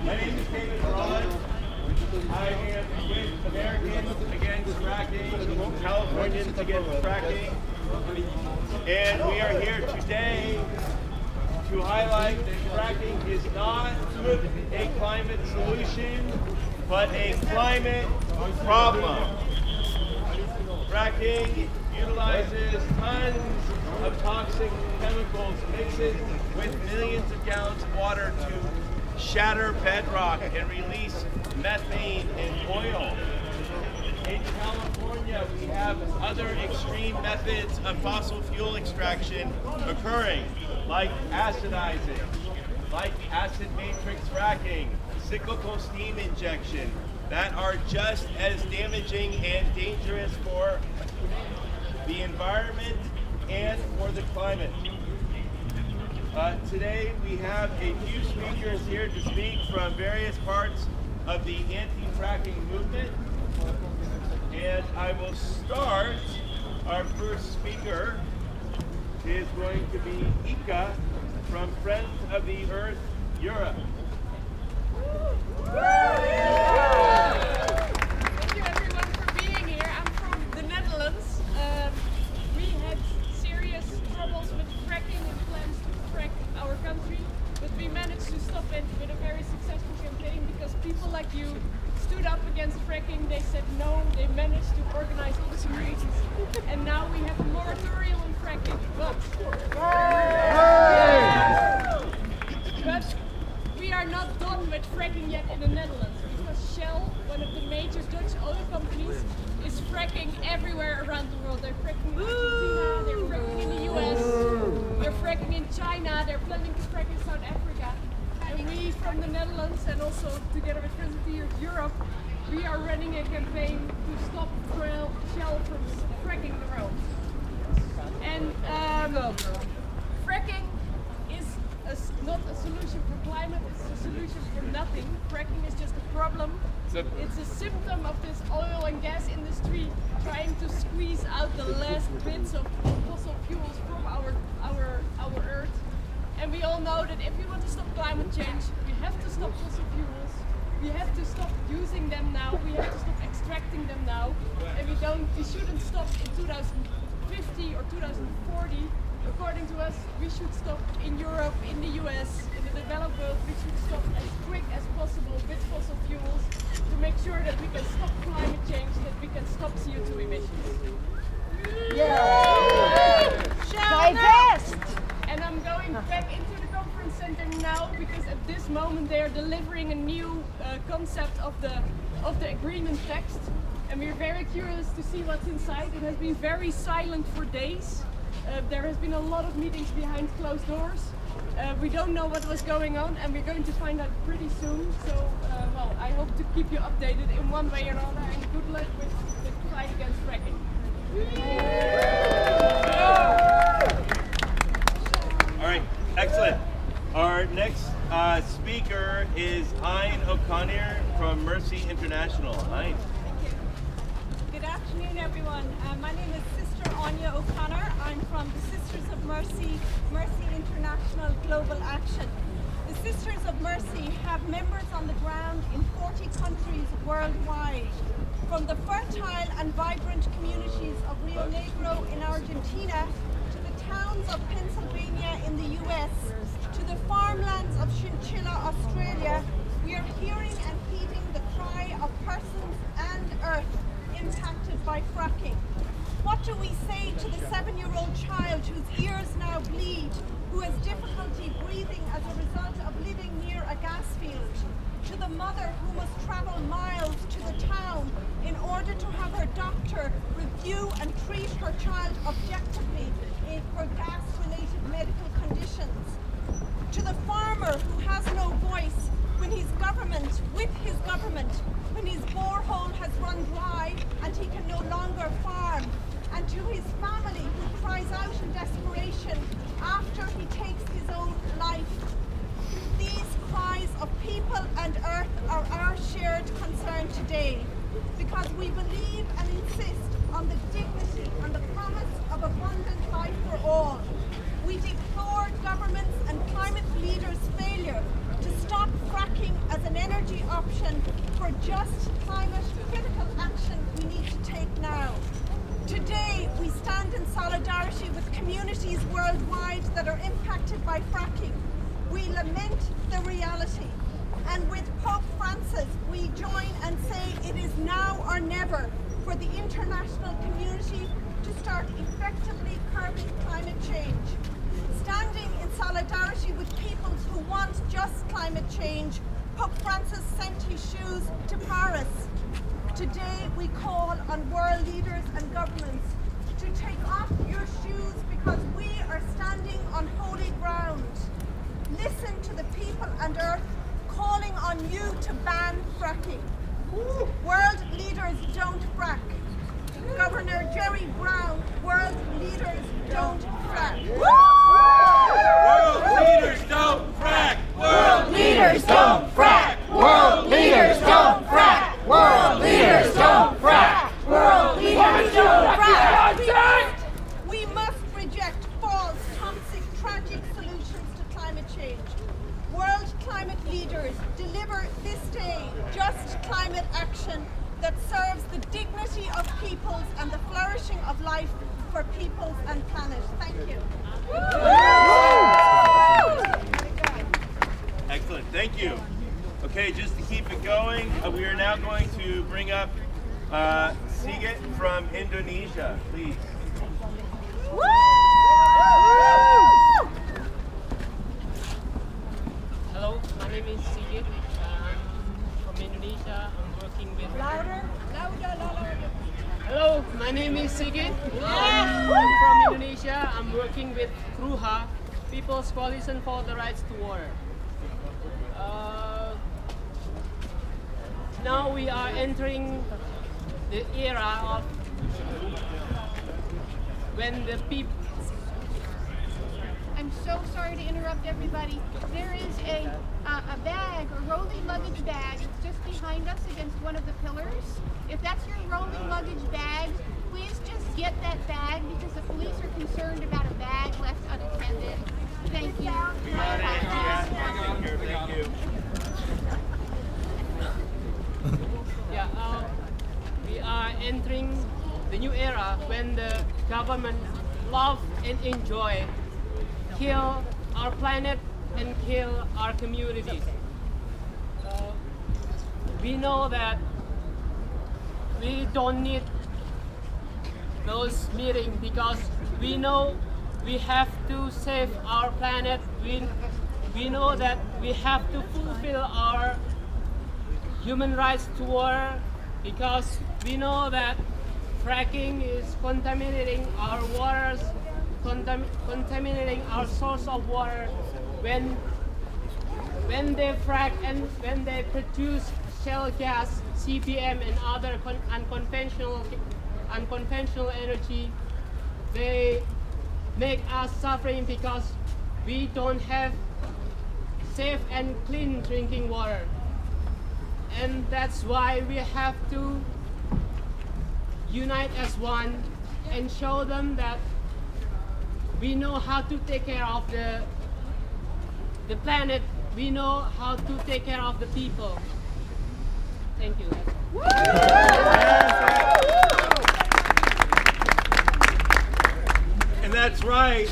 My name is David Ron. I am with Americans Against Fracking, Californians Against Fracking, and we are here today to highlight that fracking is not a climate solution, but a climate problem. Fracking utilizes tons of toxic chemicals mixed with millions of gallons of water to shatter bedrock and release methane and oil. In California, we have other extreme methods of fossil fuel extraction occurring, like acidizing, like acid matrix fracking, cyclical steam injection, that are just as damaging and dangerous for the environment and for the climate. Today we have a few speakers here to speak from various parts of the anti-fracking movement. And I will start. Our first speaker is going to be Ika from Friends of the Earth Europe. Thank you everyone for being here. I'm from the Netherlands. We had serious troubles with fracking and plans to frack our country, but we managed to stop it with a very successful campaign because people like you stood up against fracking. They said no, they managed to organize all the securities, and now we have a moratorium on fracking. But we are not done with fracking yet in the Netherlands, because Shell, one of the major Dutch oil companies, is fracking everywhere around the world. They're fracking in Argentina, they're fracking in the US, they're fracking in China, they're planning to frack in South Africa. And we from the Netherlands, and also together with Friends of the Earth Europe, we are running a campaign to stop Shell from fracking the world. And fracking is not a solution for climate, it's a solution for nothing. Fracking is just a problem. It's a symptom of this oil and gas industry trying to squeeze out the last bits of fossil fuels from our Earth. And we all know that if we want to stop climate change, we have to stop fossil fuels. We have to stop using them now. We have to stop extracting them now. And we shouldn't stop in 2050 or 2040. According to us, we should stop in Europe, in the US, in the developed world. We should stop as quick as possible with fossil fuels to make sure that we can stop climate change, that we can stop CO2 emissions. Yeah. Divest! And I'm going back into the conference center now because at this moment they are delivering a new concept of the agreement text, and we're very curious to see what's inside. It has been very silent for days. There has been a lot of meetings behind closed doors. We don't know what was going on, and we're going to find out pretty soon. So, well, I hope to keep you updated in one way or another, and good luck with the fight against fracking. All right, excellent. Our next speaker is Hein O'Connor from Mercy International. Hein. Good afternoon, everyone. My name is Sister Anya O'Connor. I'm from the Sisters of Mercy, Mercy International Global Action. The Sisters of Mercy have members on the ground in 40 countries worldwide. From the fertile and vibrant communities of Rio Negro in Argentina, to the towns of Pennsylvania in the US, to the farmlands of Chinchilla, Australia, we are hearing and heeding the cry of persons and earth impacted by fracking. What do we say to the 7-year-old child whose ears now bleed, who has difficulty breathing as a result of living near a gas field? To the mother who must travel miles to the town in order to have her doctor review and treat her child objectively for gas-related medical conditions? To the farmer who has no voice when his government, when his borehole has run dry and he can no longer farm, and to his family who cries out in desperation after he takes his own life. These cries of people and earth are our shared concern today, because we believe and insist on the dignity and the promise of abundant life for all. We deplore governments and climate leaders' failure to stop fracking as an communities worldwide that are impacted by fracking. We lament the reality. And with Pope Francis, we join and say it is now or never for the international community to start effectively curbing climate change. Standing in solidarity with peoples who want just climate change, Pope Francis sent his shoes to Paris. Today we call on world leaders and governments to take off your shoes because we are standing on holy ground. Listen to the people and earth calling on you to ban fracking. World leaders don't frack. Governor Jerry Brown, world leaders don't frack. World leaders don't frack! World leaders don't frack! World leaders don't frack! World leaders don't frack! World leaders don't frack! We must reject false, toxic, tragic solutions to climate change. World climate leaders, deliver this day just climate action that serves the dignity of peoples and the flourishing of life for peoples and planet. Thank you. Excellent, thank you. Okay, just to keep it going, we are now going to bring up Sigit from Indonesia, please. Hello, my name is Sigit. I'm from Indonesia. I'm working with... Hello, my name is Sigit. I'm from Indonesia. I'm working with KRUHA, People's Coalition for the Rights to Water. Now we are entering the era of when the people... I'm so sorry to interrupt everybody. There is a bag, a rolling luggage bag. It's just behind us against one of the pillars. If that's your rolling luggage bag, please just get that bag because the police are concerned about a bag left unattended. Thank you. Thank you. Yeah, we are entering the new era when the government love and enjoy kill our planet and kill our communities. We know that we don't need those meetings because we know we have to save our planet. We know that we have to fulfill our human rights to water because we know that fracking is contaminating our waters, contaminating our source of water. When they frack and when they produce shale gas, CPM and other unconventional energy, they make us suffering because we don't have safe and clean drinking water. And that's why we have to unite as one and show them that we know how to take care of the planet. We know how to take care of the people. Thank you. And that's right.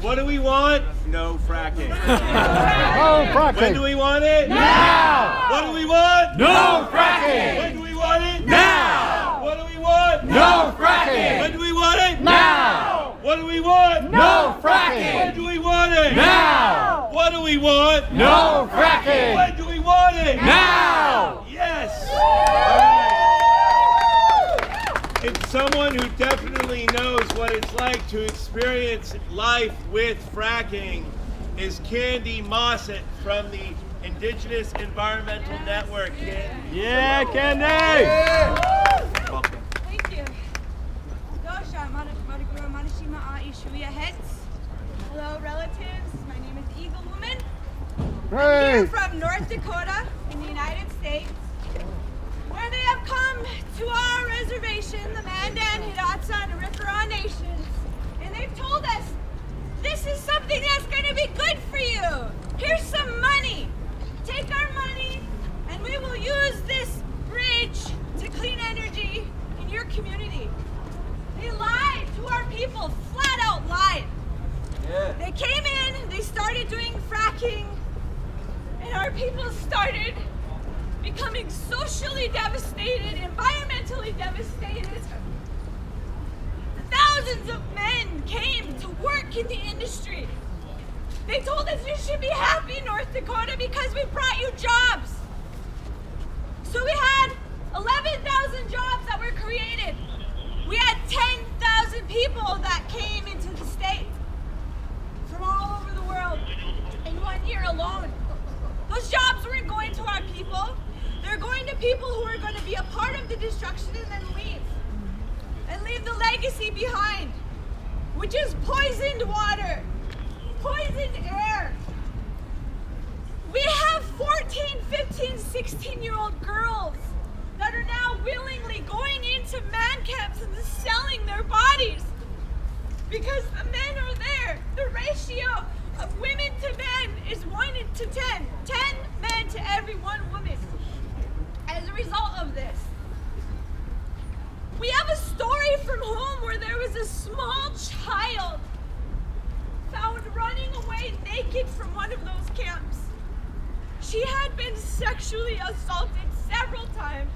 What do we want? No fracking. No fracking. When do we want it? Now! What do we want? No fracking! When do we want it? Now! What do we want? No fracking! When do we want it? Now! What do we want? No fracking! When do we want it? Now! What do we want? No fracking! When do we want it? Now! Yes! All right. It's someone who definitely knows what it's like to experience life with fracking is Candy Mossett from the Indigenous Environmental Network. Yeah, Candy! Welcome. Thank you. Hello, relatives. My name is Eagle Woman. I'm here from North Dakota in the United States, where they have come to our reservation, the Mandan, Hidatsa, and Arikara Nations, and they've told us this is something that's going to be good for you. Here's some money. Take our money, and we will use this bridge to clean energy in your community. They lied to our people flat fracking, and our people started becoming socially devastated, environmentally devastated. Thousands of men came to work in the industry. They told us you should be happy, North Dakota, because we brought you jobs. So we had 11,000 jobs that were created. We had 10,000 people that came into the state from all over the world in 1 year alone. Those jobs weren't going to our people. They're going to people who are going to be a part of the destruction and then leave. And leave the legacy behind, which is poisoned water, poisoned air. We have 14, 15, 16-year-old girls that are now willingly going into man camps and selling their bodies because the men are there. The ratio of women to men is 1 to 10. 10 men to every 1 woman. As a result of this, we have a story from home where there was a small child found running away naked from one of those camps. She had been sexually assaulted several times.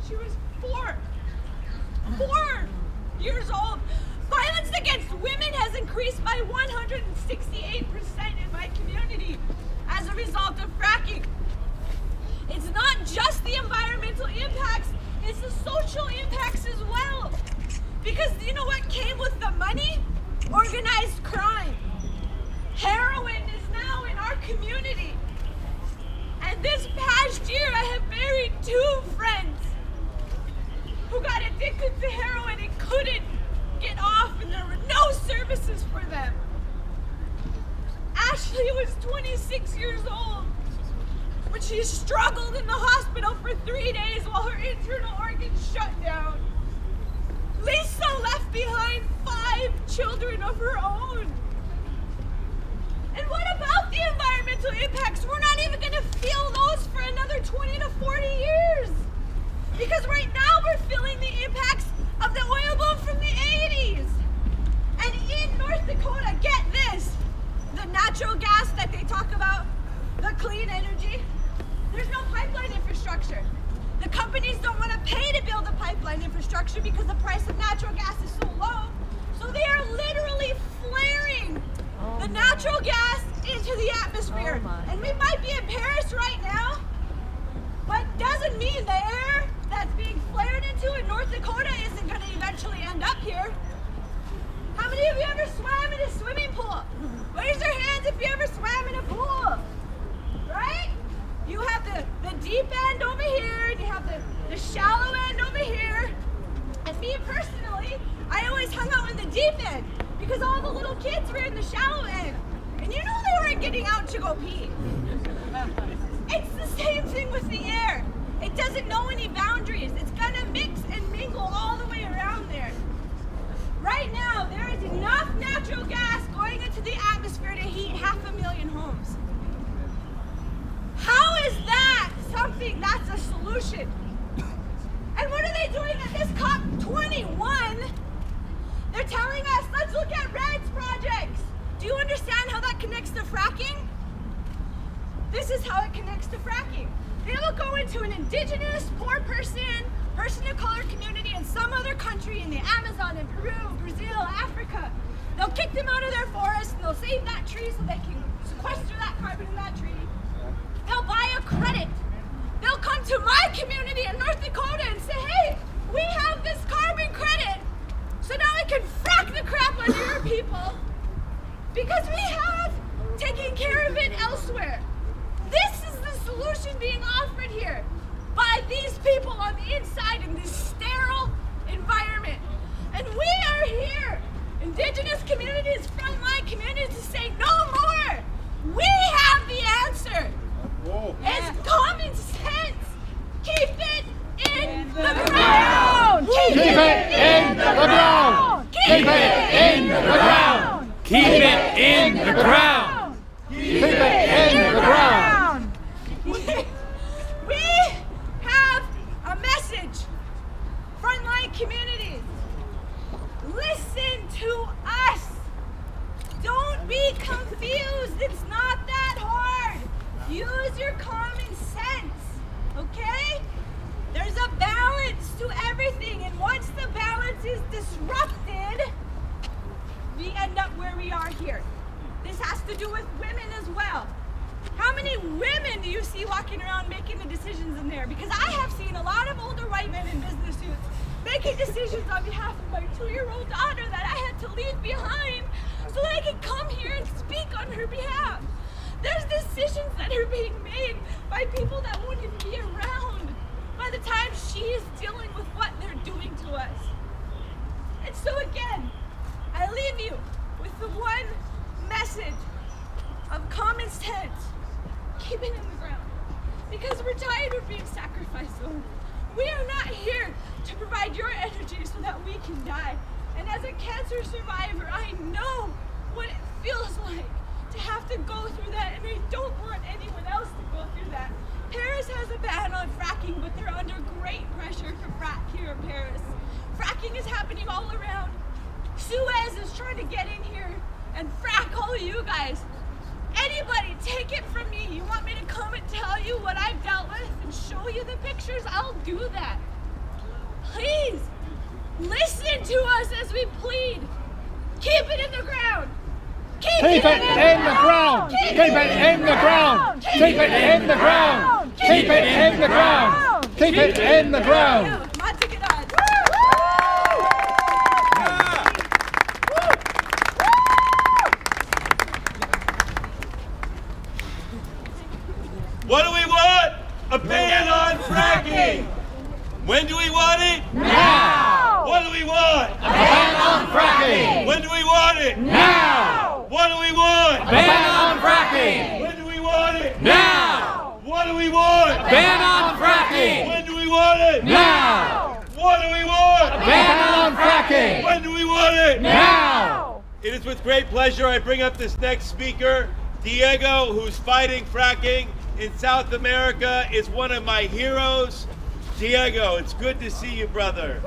She was 4 years old. Violence against women has increased by 168% in my community as a result of fracking. It's not just the environmental impacts, it's the social impacts as well. Because you know what came with the money? Organized crime. Heroin is now in our community. And this past year I have buried 2 friends who got addicted to heroin and couldn't get off, and there were no services for them. Ashley was 26 years old when she struggled in the hospital for 3 days while her internal organs shut down. Lisa left behind 5 children of her own. And what about the environmental impacts? We're not even going to feel those for another 20 to 40 years. Because right now we're feeling the impacts of the oil boom from the 80s. And in North Dakota, get this, the natural gas that they talk about, the clean energy, there's no pipeline infrastructure. The companies don't want to pay to build the pipeline infrastructure because the price of natural gas is so low. So they are literally flaring the natural gas into the atmosphere. And we might be in Paris right now, but doesn't mean the air that's being flared into in North Dakota isn't going to eventually end up here. How many of you ever swam in a swimming pool? Raise your hands if you ever swam in a pool. Right? You have the deep end over here, and you have the shallow end over here. And me personally, I always hung out in the deep end because all the little kids were in the shallow end. And you know they weren't getting out to go pee. It's the same thing with the air. It doesn't know any boundaries. It's gonna mix and mingle all the way around there. Right now, there is enough natural gas going into the atmosphere to heat 500,000 homes. How is that something that's a solution? And what are they doing at this COP21? They're telling us, let's look at REDS projects. Do you understand how that connects to fracking? This is how it connects to fracking. They will go into an indigenous, poor person of color community in some other country in the Amazon, in Peru, Brazil, Africa. They'll kick them out of their forest, they'll save that tree so they can sequester that carbon in that tree. They'll buy a credit. They'll come to my community in North Dakota and say, hey, we have this carbon credit, so now we can frack the crap out of your people because we have taken care of it elsewhere. This is the solution being offered here by these people on the inside in this sterile environment. And we are here, indigenous communities, frontline communities, to say no more. We have the answer. Whoa. It's common sense. Keep it in the ground. Keep it in the ground. Keep it in the ground. Keep it in the ground. Keep it in the ground. We have a message. Frontline communities, listen to us. Don't be confused. It's not that Use your common sense, okay? There's a balance to everything, and once the balance is disrupted, we end up where we are here. This has to do with women as well. How many women do you see walking around making the decisions in there? Because I have seen a lot of older white men in business suits making decisions on behalf of my 2-year-old daughter that I had to leave behind so that I could come here and speak on her behalf. There's decisions that are being made by people that won't even be around by the time she is dealing with what they're doing to us. And so again, I leave you with the one message of common sense. Keep it in the ground. Because we're tired of being sacrificed. We are not here to provide your energy so that we can die. And as a cancer survivor, I know what it feels like to have to go through that, and I don't want anyone else to go through that. Paris has a ban on fracking, but they're under great pressure to frack here in Paris. Fracking is happening all around. Suez is trying to get in here and frack all of you guys. Anybody, take it from me. You want me to come and tell you what I've dealt with and show you the pictures? I'll do that. Please, listen to us as we plead. Keep it in the ground. Keep it in the ground. Keep it in the ground. Keep it in the ground. Keep it in the ground. Keep it in the ground. What do we want? A ban on fracking! When do we want it? Now! What do we want? A ban on fracking! When do we want it? Now! What do we want? A ban on fracking! When do we want it? Now! What do we want? A ban on fracking! When do we want it? Now! What do we want? A ban on fracking! When do we want it? Now! It is with great pleasure I bring up this next speaker, Diego, who's fighting fracking in South America, is one of my heroes. Diego, it's good to see you, brother.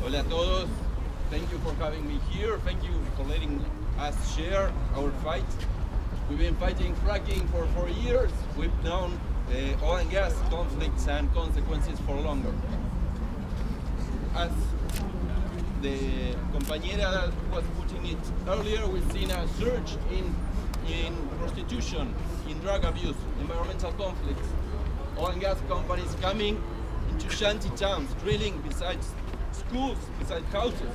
Hola a todos. Thank you for having me here. Thank you for letting us share our fight. We've been fighting fracking for 4 years. We've known oil and gas conflicts and consequences for longer. As the compañera that was putting it earlier, we've seen a surge in prostitution, in drug abuse, environmental conflicts. Oil and gas companies coming into shanty towns, drilling beside schools, beside houses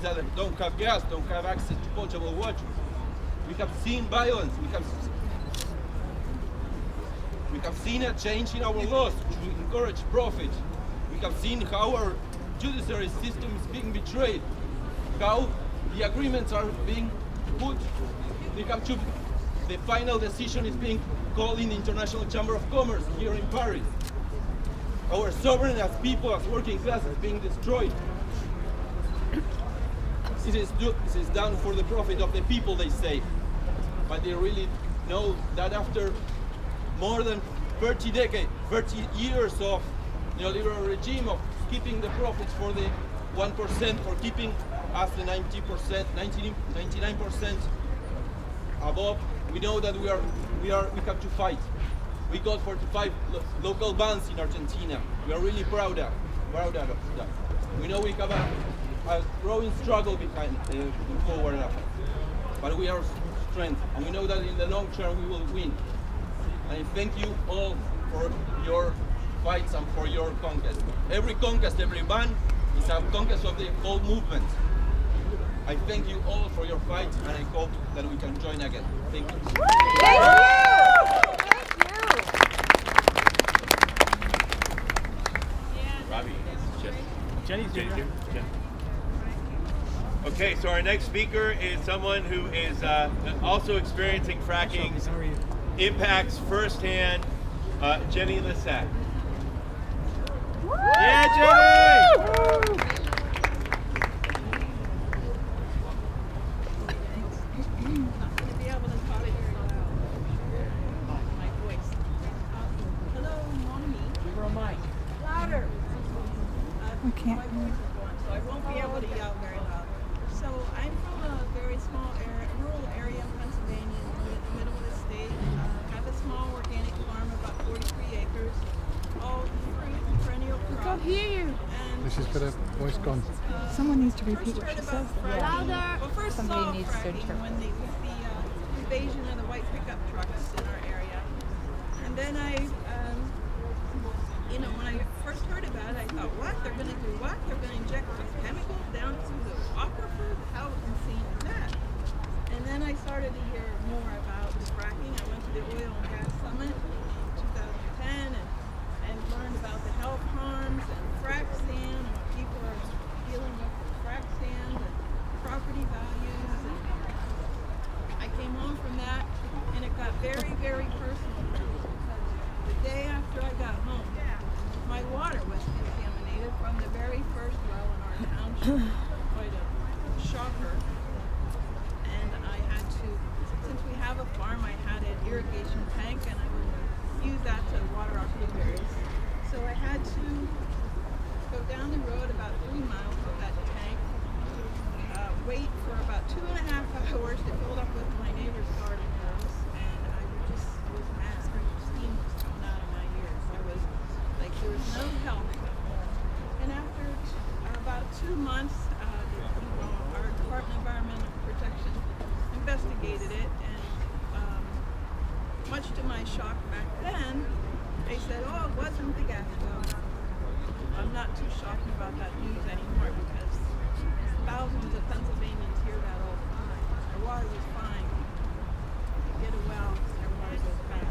that don't have gas, don't have access to potable water. We have seen violence, we have seen a change in our laws to encourage profit. We have seen how our judiciary system is being betrayed, how the agreements are being put. The final decision is being called in the International Chamber of Commerce here in Paris. Our sovereignty as people, as working class, is being destroyed. This is done for the profit of the people, they say. But they really know that after more than 30 years of neoliberal regime of keeping the profits for the 1%, for keeping us the 99% above, we know that we have to fight. We got 45 local bands in Argentina. We are really proud of that. We know we have a growing struggle behind forward up, but we are strength, and we know that in the long term we will win. And I thank you all for your fights and for your conquest. Every conquest, every ban is a conquest of the whole movement. I thank you all for your fight, and I hope that we can join again. Thank you. Thank you. Robbie, Jenny's here. Okay, so our next speaker is someone who is also experiencing fracking impacts firsthand, Jenny Lissac. Yeah, Jenny! Okay. So I won't be able to yell very loud. So I'm from a very small rural area in Pennsylvania, in the middle of the state. I have a small organic farm, about 43 acres, all fruit and perennial crops. Can't hear you. This has got a voice gone. Someone needs to repeat what she says. Well, first Somebody saw needs to fracking interpret. when the invasion of the white pickup trucks in our area. And then when I first heard about it, I thought, what? They're going to do what? They're going to inject chemicals down to the aquifer? How insane is that? And then I started to hear more about the fracking. I went to the Oil and Gas Summit in 2010 and learned about the health harms and frack sand and what people are dealing with frack sand and property values. And I came home from that and it got very, very personal. The day after I got home, my water was contaminated from the very first well in our township. Quite a shocker. And I had to, since we have a farm, I had an irrigation tank and I would use that to water our blueberries. So I had to go down the road about 3 miles with that tank, wait for about 2.5 hours to fill up with my neighbor's garden hose, and I was mad. Steam was coming out of my ears. I was like, there was no help. And after about 2 months, our Department of Environmental Protection investigated it, and much to my shock back then, they said, oh, it wasn't the gas well. I'm not too shocked about that news anymore because thousands of Pennsylvanians hear that all the time. Their water was fine. You get a well, their water goes bad.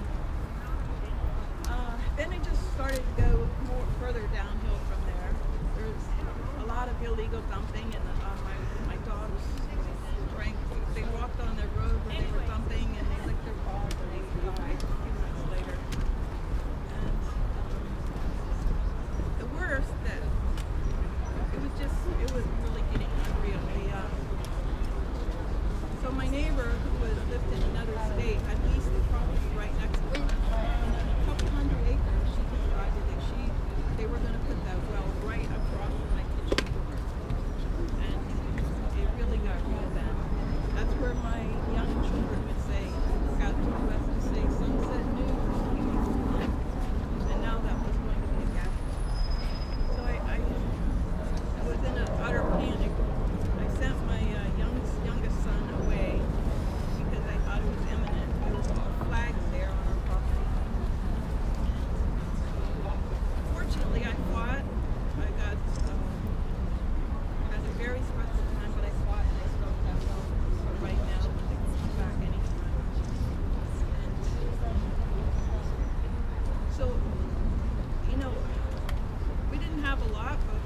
Then it just started to go further downhill from there. There's a lot of illegal dumping, and my dogs drank. They walked on the road when they were dumping, and they licked their paws, and they died a few months later. And the worst, that it was really getting unreal. So my neighbor, who lived in another state, had leased the property right next to her. And a couple hundred acres, she decided that they were going to put that well right across from my kitchen door. And it really got real bad. That's where my young children would say, look out to the west and say, sunset news. And now that was going to be a gas well. So I was in an utter panic. I sent my youngest son away because I thought it was imminent. There was flags there on our property. Fortunately, I fought. I got had a very stressful time, but I fought and I spoke that well. So right now, they can come back anytime. And so, we didn't have a lot, but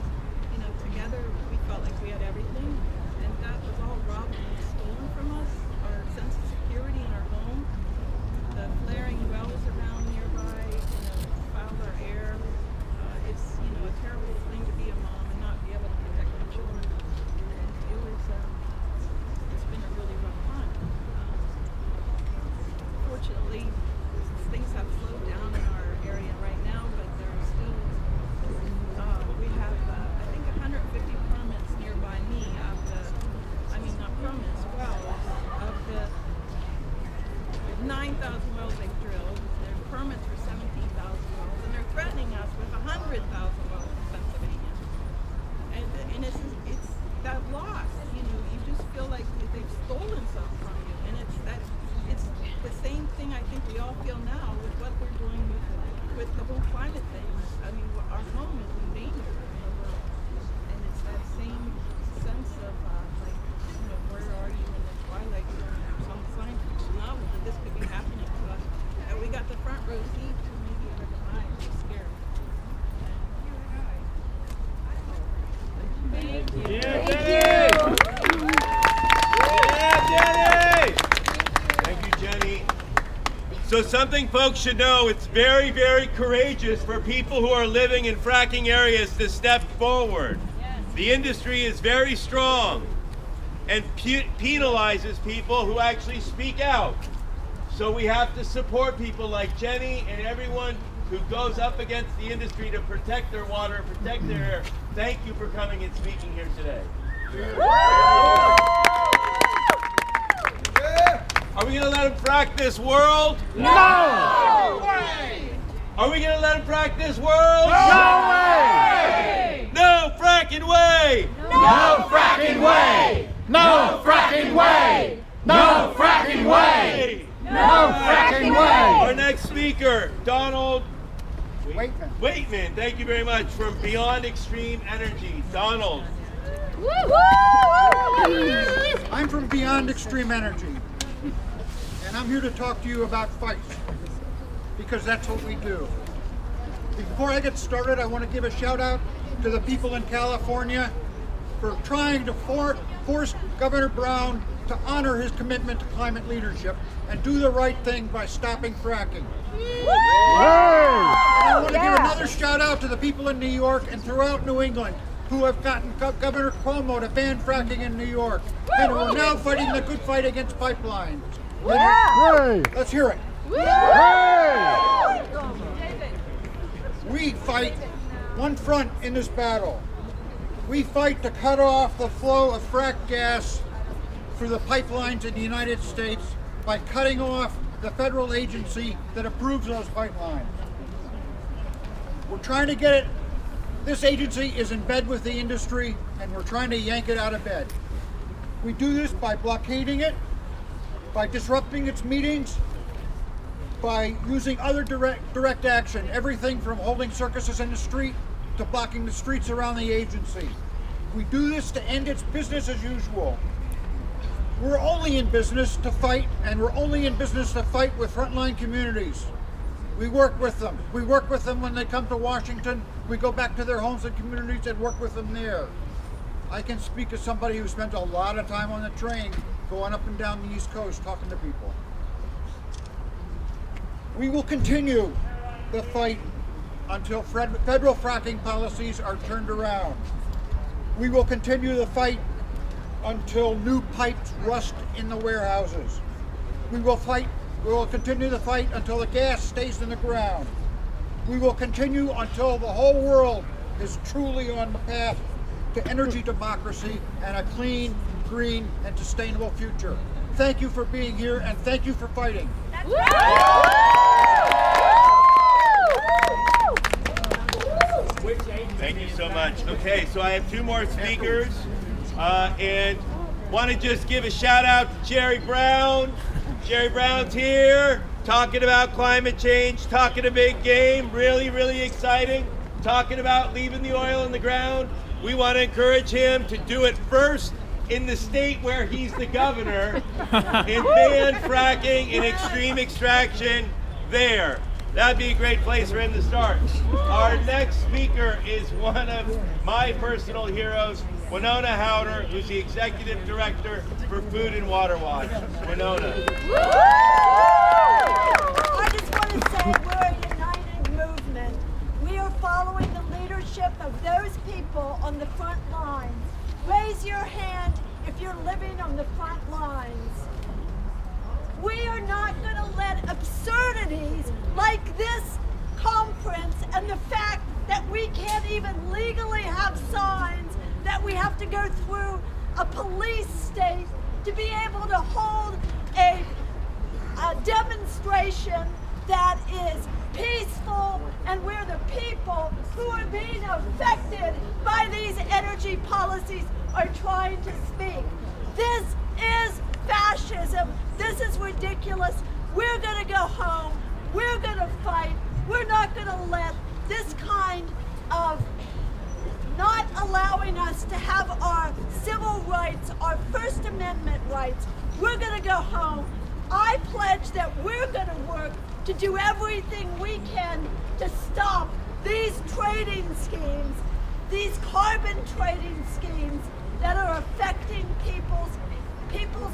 together we felt like we had everything, and that was all robbed and stolen from us. Our sense of security in our home, the flaring wells around nearby, foul our air. It's a terrible thing to be a mom and not be able to protect your children. It's been a really rough time. Fortunately, things have slowed down in our area right now, but there are still we have I think 150 permits nearby me of not permits, wells, of the 9,000 wells they've drilled. There are permits for 17,000 wells, and they're threatening us with 100,000 wells in Pennsylvania. And it's that loss, you just feel like they've stolen something from you, and it's the same thing I think we all feel now with what they're doing with the whole climate thing. I mean, our home is in danger in the world, and it's that same sense of where are you in the twilight zone? Some science fiction novel that this could be happening to us. And we got the front row seat to maybe our demise. It's scary. Thank you. Yeah, Jenny! Yeah, Jenny! Thank you, Jenny. So something folks should know, it's very, very courageous for people who are living in fracking areas to step forward. Yes. The industry is very strong and penalizes people who actually speak out. So we have to support people like Jenny and everyone who goes up against the industry to protect their water and protect their air. Thank you for coming and speaking here today. Are we going to let him frack this world? No! Are we going to let him frack this world? No way! No fracking way! No fracking way! No fracking way! No fracking way! No fracking way! Our next speaker, Donald Waitman. Thank you very much, from Beyond Extreme Energy. Donald. I'm from Beyond Extreme Energy, and I'm here to talk to you about fights, because that's what we do. Before I get started, I want to give a shout out to the people in California for trying to force Governor Brown to honor his commitment to climate leadership and do the right thing by stopping fracking. And I want to give another shout out to the people in New York and throughout New England who have gotten Governor Cuomo to ban fracking in New York and who are now fighting the good fight against pipelines. Let's hear it. We fight one front in this battle. We fight to cut off the flow of frack gas through the pipelines in the United States by cutting off the federal agency that approves those pipelines. We're trying to get it. This agency is in bed with the industry, and we're trying to yank it out of bed. We do this by blockading it, by disrupting its meetings, by using other direct action, everything from holding circuses in the street to blocking the streets around the agency. We do this to end its business as usual. We're only in business to fight, and we're only in business to fight with frontline communities. We work with them. We work with them when they come to Washington. We go back to their homes and communities and work with them there. I can speak as somebody who spent a lot of time on the train going up and down the East Coast talking to people. We will continue the fight until federal fracking policies are turned around. We will continue the fight until new pipes rust in the warehouses. We will continue the fight until the gas stays in the ground. We will continue until the whole world is truly on the path to energy democracy and a clean, green, and sustainable future. Thank you for being here, and thank you for fighting. Thank you so much. Okay, so I have two more speakers, and want to just give a shout out to Jerry Brown. Jerry Brown's here, talking about climate change, talking a big game, really, really exciting, talking about leaving the oil in the ground. We want to encourage him to do it first in the state where he's the governor and ban fracking and extreme extraction there. That'd be a great place for him to start. Our next speaker is one of my personal heroes, Winona Howder, who's the Executive Director for Food and Water Watch. Winona. I just want to say we're a united movement. We are following the leadership of those people on the front lines. Raise your hand if you're living on the front lines. We are not going to let absurdities like this conference and the fact that we can't even legally have signs, that we have to go through a police state to be able to hold a demonstration that is peaceful, and we're the people who are being affected by these energy policies are trying to speak. This is fascism. This is ridiculous. We're going to go home. We're going to fight. We're not going to let this kind of not allowing us to have our civil rights, our First Amendment rights. We're going to go home. I pledge that we're going to work to do everything we can to stop these trading schemes, these carbon trading schemes that are affecting people's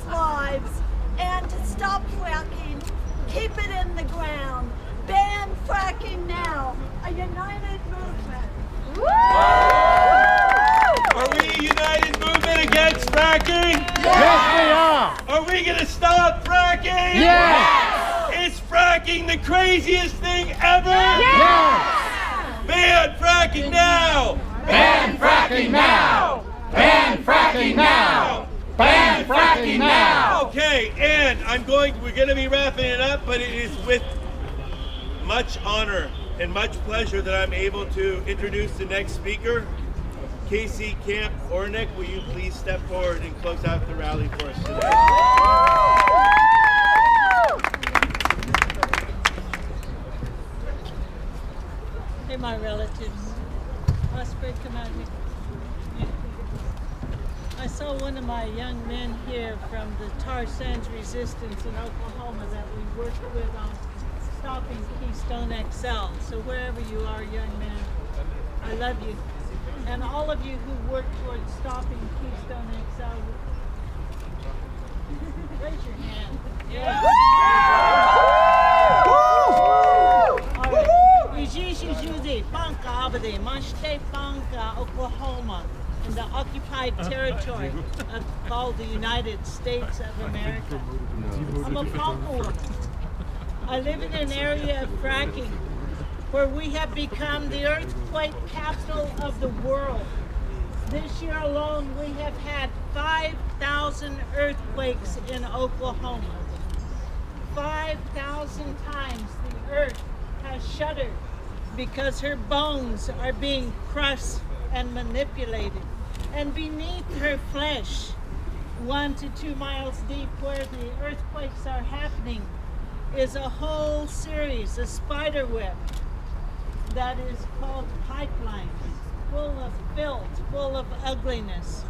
lives, and to stop fracking, keep it in the ground, ban fracking now, a united movement. Are we a united movement against fracking? Yes, we are. Are we going to stop fracking? Yes. Is fracking the craziest thing ever? Yes. Ban fracking now! Ban fracking now! Ban fracking fracking now! Ban fracking now! Okay, and we're going to be wrapping it up, but it is with much honor and much pleasure that I'm able to introduce the next speaker. Casey Camp Ornick, will you please step forward and close out the rally for us today? Hey, my relatives. Osprey, come out here. I saw one of my young men here from the tar sands resistance in Oklahoma that we worked with on stopping Keystone XL. So wherever you are, young man, I love you. And all of you who work towards stopping Keystone XL, raise your hand. Yeah. All right. Oklahoma, in the occupied territory called the United States of America. I'm a Ponca woman. I live in an area of fracking where we have become the earthquake capital of the world. This year alone, we have had 5,000 earthquakes in Oklahoma. 5,000 times the earth has shuddered because her bones are being crushed and manipulated. And beneath her flesh, 1 to 2 miles deep where the earthquakes are happening, is a whole series, a spider web, that is called pipelines, full of filth, full of ugliness.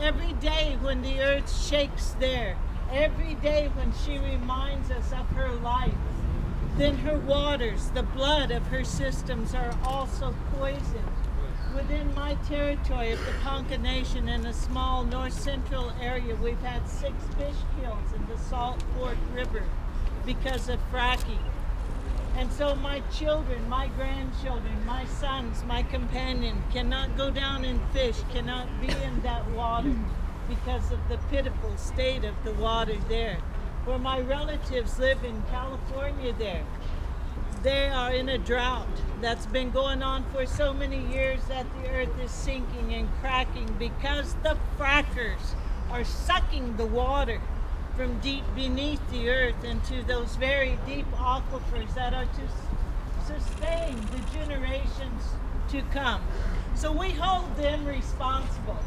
Every day when the earth shakes there, every day when she reminds us of her life, then her waters, the blood of her systems are also poisoned. Within my territory of the Ponca Nation, in a small north central area, we've had 6 fish kills in the Salt Fork River because of fracking. And so my children, my grandchildren, my sons, my companion cannot go down and fish, cannot be in that water because of the pitiful state of the water there. Where my relatives live in California there, they are in a drought that's been going on for so many years that the earth is sinking and cracking because the frackers are sucking the water from deep beneath the earth into those very deep aquifers that are to sustain the generations to come. So we hold them responsible.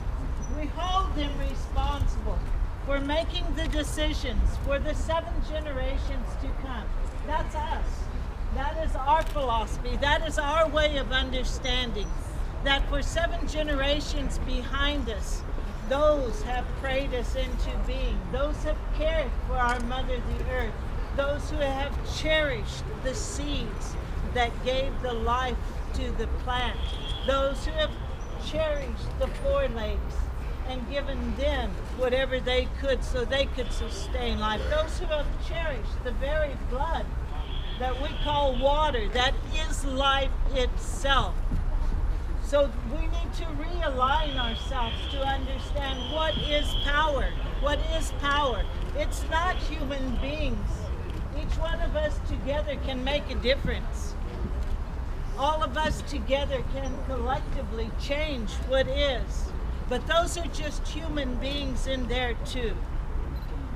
We hold them responsible for making the decisions for the 7 generations to come. That's us. That is our philosophy. That is our way of understanding that for 7 generations behind us, those have prayed us into being. Those have cared for our mother, the earth. Those who have cherished the seeds that gave the life to the plant. Those who have cherished the forelegs and given them whatever they could so they could sustain life. Those who have cherished the very blood that we call water, that is life itself. So we need to realign ourselves to understand what is power. What is power? It's not human beings. Each one of us together can make a difference. All of us together can collectively change what is. But those are just human beings in there too.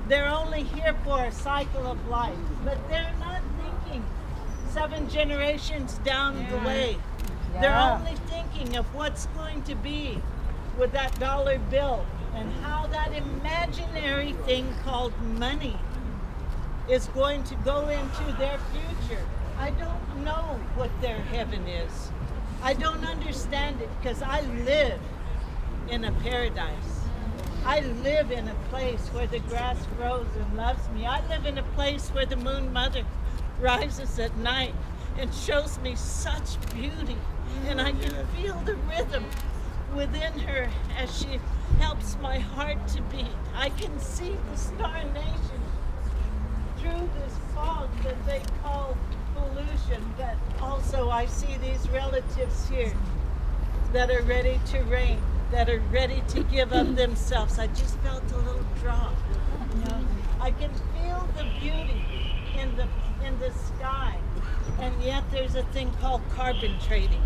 They're only here for a cycle of life, but they're not thinking 7 generations down the way. They're only thinking of what's going to be with that dollar bill and how that imaginary thing called money is going to go into their future. I don't know what their heaven is. I don't understand it because I live in a paradise. I live in a place where the grass grows and loves me. I live in a place where the moon mother rises at night and shows me such beauty. And I can feel the rhythm within her as she helps my heart to beat. I can see the Star Nation through this fog that they call pollution, but also I see these relatives here that are ready to reign, that are ready to give up themselves. I just felt a little drop. You know? I can feel the beauty in the sky, and yet there's a thing called carbon trading.